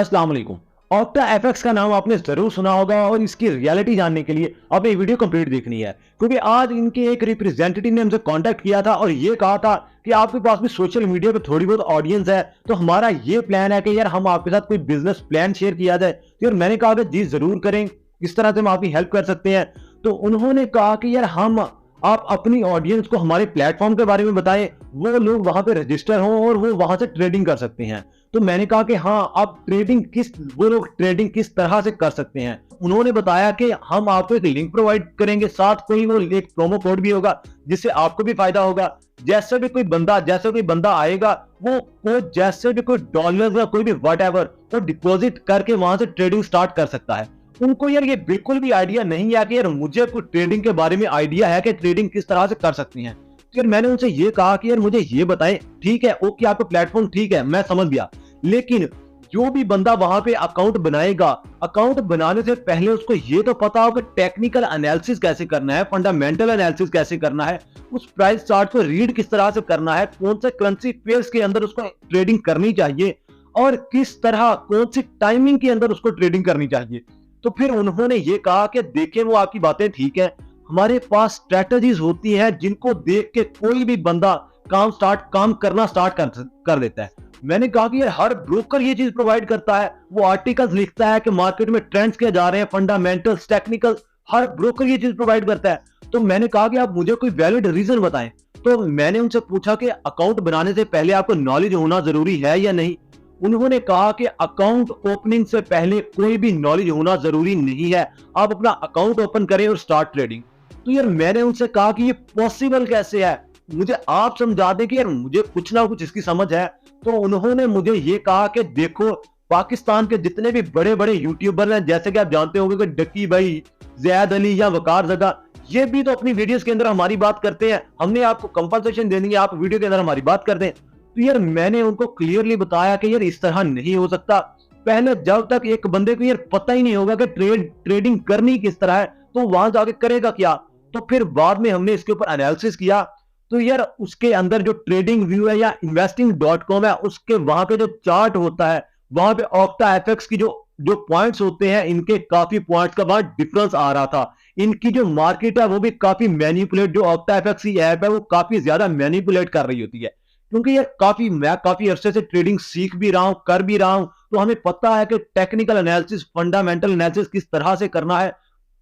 अस्सलाम वालेकुम। Octa FX का नाम आपने जरूर सुना होगा और इसकी रियलिटी जानने के लिए आपने ये वीडियो कंप्लीट देखनी है, क्योंकि आज इनके एक रिप्रेजेंटेटिव ने हमसे कांटेक्ट किया था और ये कहा था कि आपके पास भी सोशल मीडिया पे थोड़ी बहुत ऑडियंस है, तो हमारा ये प्लान है कि यार हम आपके साथ कोई बिजनेस प्लान शेयर किया जाए। तो यार मैंने कहा कि जी जरूर करें, इस तरह से हम आपकी हेल्प कर सकते हैं। तो उन्होंने कहा कि यार हम आप अपनी ऑडियंस को हमारे प्लेटफॉर्म के बारे में बताएं, वो लोग वहां पे रजिस्टर हों और वो वहां से ट्रेडिंग कर सकते हैं। तो मैंने कहा कि हाँ, आप वो लोग ट्रेडिंग किस तरह से कर सकते हैं। उन्होंने बताया कि हम आपको एक लिंक प्रोवाइड करेंगे, साथ कोई वो एक प्रोमो कोड भी होगा जिससे आपको भी फायदा होगा। जैसे भी कोई बंदा आएगा, वो जैसे भी कोई डॉलर या कोई भी व्हाटएवर वो डिपॉजिट करके वहां से ट्रेडिंग स्टार्ट कर सकता है। उनको यार ये बिल्कुल भी आइडिया नहीं है कि यार मुझे कुछ ट्रेडिंग के बारे में आइडिया है कि ट्रेडिंग किस तरह से कर सकती हैं। तो यार मैंने उनसे ये कहा कि यार मुझे ये बताएं, ठीक है ओके आपका प्लेटफॉर्म ठीक है मैं समझ गया, लेकिन जो भी बंदा वहां पे अकाउंट बनाएगा, अकाउंट बनाने से पहले उसको ये तो पता हो कि टेक्निकल एनालिसिस कैसे करना है, फंडामेंटल एनालिसिस कैसे करना है, उस प्राइस चार्ट को रीड किस तरह से करना है, कौन से करेंसी पेयर्स के अंदर उसको ट्रेडिंग करनी चाहिए और किस तरह कौन सी टाइमिंग के अंदर उसको ट्रेडिंग करनी चाहिए। तो फिर उन्होंने ये कहा कि देखिए वो आपकी बातें ठीक है, हमारे पास स्ट्रेटजीज होती हैं जिनको देख के कोई भी बंदा काम करना स्टार्ट कर देता है। मैंने कहा कि यार हर ब्रोकर ये चीज प्रोवाइड करता है, वो आर्टिकल्स लिखता है कि मार्केट में ट्रेंड्स क्या जा रहे हैं, फंडामेंटल्स, टेक्निकल्स, हर ब्रोकर ये चीज प्रोवाइड करता है। तो मैंने कहा कि आप मुझे कोई वैलिड रीजन बताएं। तो मैंने उनसे पूछा कि अकाउंट बनाने से पहले आपको नॉलेज होना जरूरी है या नहीं। उन्होंने कहा कि अकाउंट ओपनिंग से पहले कोई भी नॉलेज होना जरूरी नहीं है, आप अपना अकाउंट ओपन करें और स्टार्ट ट्रेडिंग। तो यार मैंने उनसे कहा कि ये पॉसिबल कैसे है, मुझे आप समझा दें कि यार मुझे कुछ ना कुछ इसकी समझ है। तो उन्होंने मुझे ये कहा कि देखो पाकिस्तान के जितने भी बड़े बड़े यूट्यूबर हैं, जैसे कि आप जानते होंगे कि डक्की भाई, जैद अली या वकार जगा, ये भी तो अपनी वीडियोस के अंदर हमारी बात करते हैं, हमने आपको कंपनसेशन देनी है, आप वीडियो के अंदर हमारी बात कर दें। तो यार मैंने उनको क्लियरली बताया कि यार इस तरह नहीं हो सकता। पहले जब तक एक बंदे को यार पता ही नहीं होगा कि ट्रेडिंग करनी किस तरह है, तो वहां जाके करेगा क्या। तो फिर बाद में हमने इसके ऊपर एनालिसिस किया। तो यार उसके अंदर जो ट्रेडिंग व्यू है या investing.com है, उसके वहां पे जो चार्ट होता है, वहां पे ऑक्टा एफएक्स की जो जो पॉइंट्स होते हैं, इनके काफी पॉइंट्स का वहां डिफरेंस आ रहा था। इनकी जो मार्केट है वो भी काफी मैनिपुलेट, जो ऑक्टा एफएक्स की ऐप है वो काफी ज्यादा मैनिपुलेट कर रही होती है। क्योंकि यार मैं काफी अरसे से ट्रेडिंग सीख भी रहा हूं, कर भी रहा हूं, तो हमें पता है कि टेक्निकल एनालिसिस, फंडामेंटल एनालिसिस किस तरह से करना है।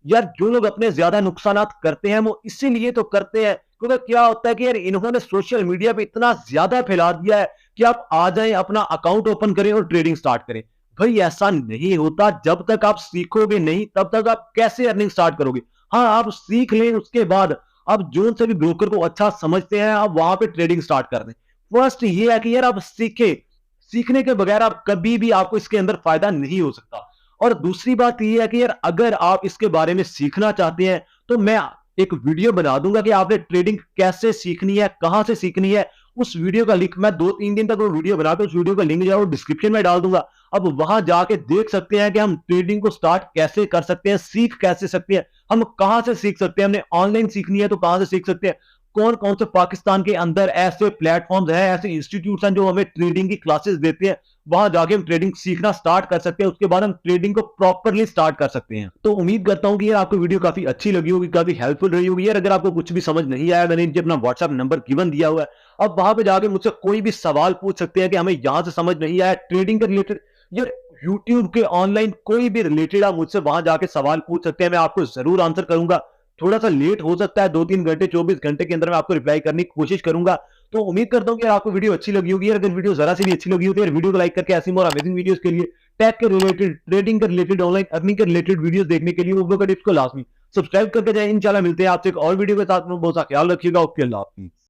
यार जो लोग अपने ज्यादा नुकसान करते हैं वो इसीलिए तो करते हैं क्योंकि क्या होता है कि यार इन्होंने सोशल मीडिया पे इतना ज्यादा फैला दिया है कि आप आ जाएं, अपना अकाउंट ओपन करें और ट्रेडिंग स्टार्ट करें। भाई ऐसा नहीं होता, जब तक आप सीखोगे नहीं तब तक आप कैसे अर्निंग स्टार्ट करोगे। हाँ आप सीख लें, उसके बाद आप जो से भी ब्रोकर को अच्छा समझते हैं आप वहां पे ट्रेडिंग स्टार्ट कर दें। फर्स्ट ये है कि यार आप सीखने के बगैर आप कभी भी आपको इसके अंदर फायदा नहीं हो सकता। और दूसरी बात ये है कि यार अगर आप इसके बारे में सीखना चाहते हैं तो मैं एक वीडियो बना दूंगा कि आपने ट्रेडिंग कैसे सीखनी है, कहां से सीखनी है। उस वीडियो का लिंक मैं 2-3 दिन तक वो वीडियो बनाकर उस वीडियो का लिंक जो है वो डिस्क्रिप्शन में डाल दूंगा। अब वहां जाके देख सकते हैं कि हम ट्रेडिंग को स्टार्ट कैसे कर सकते हैं, सीख कैसे सकते हैं, हम कहां से सीख सकते हैं, हमने ऑनलाइन सीखनी है तो कहां से सीख सकते हैं, कौन कौन से पाकिस्तान के अंदर ऐसे प्लेटफॉर्म्स हैं, ऐसे इंस्टीट्यूट्स हैं जो हमें ट्रेडिंग की क्लासेस देते हैं, वहां जाके हम ट्रेडिंग सीखना स्टार्ट कर सकते हैं। उसके बाद हम ट्रेडिंग को प्रॉपर्ली स्टार्ट कर सकते हैं। तो उम्मीद करता हूं कि यार आपको वीडियो काफी अच्छी लगी होगी, काफी हेल्पफुल रही होगी। यार अगर आपको कुछ भी समझ नहीं आया, मैंने नीचे अपना व्हाट्सएप नंबर गिवन दिया हुआ है, अब वहां पे जाके मुझसे कोई भी सवाल पूछ सकते हैं कि हमें यहां से समझ नहीं आया ट्रेडिंग के रिलेटेड, यार यूट्यूब के ऑनलाइन कोई भी रिलेटेड आप मुझसे वहां जाके सवाल पूछ सकते हैं, मैं आपको जरूर आंसर करूंगा। थोड़ा सा लेट हो सकता है, 2-3 घंटे, 24 घंटे के अंदर मैं आपको रिप्लाई करने की कोशिश करूंगा। तो उम्मीद करता हूं कि आपको वीडियो अच्छी लगी होगी। अगर वीडियो जरा सी भी अच्छी लगी हो तो यार वीडियो को लाइक करके ऐसी और अमेजिंग वीडियोस के लिए, टेक के रिलेटेड, ट्रेडिंग के रिलेटेड, ऑनलाइन अर्निंग के रिलेटेड वीडियोस देखने के लिए वो टिप्स को लाजमी सब्सक्राइब करके जाए। इंशाल्लाह मिलते हैं आपसे एक और वीडियो के साथ में। बहुत सा ख्याल रखिएगा। ओके, अल्लाह हाफिज़।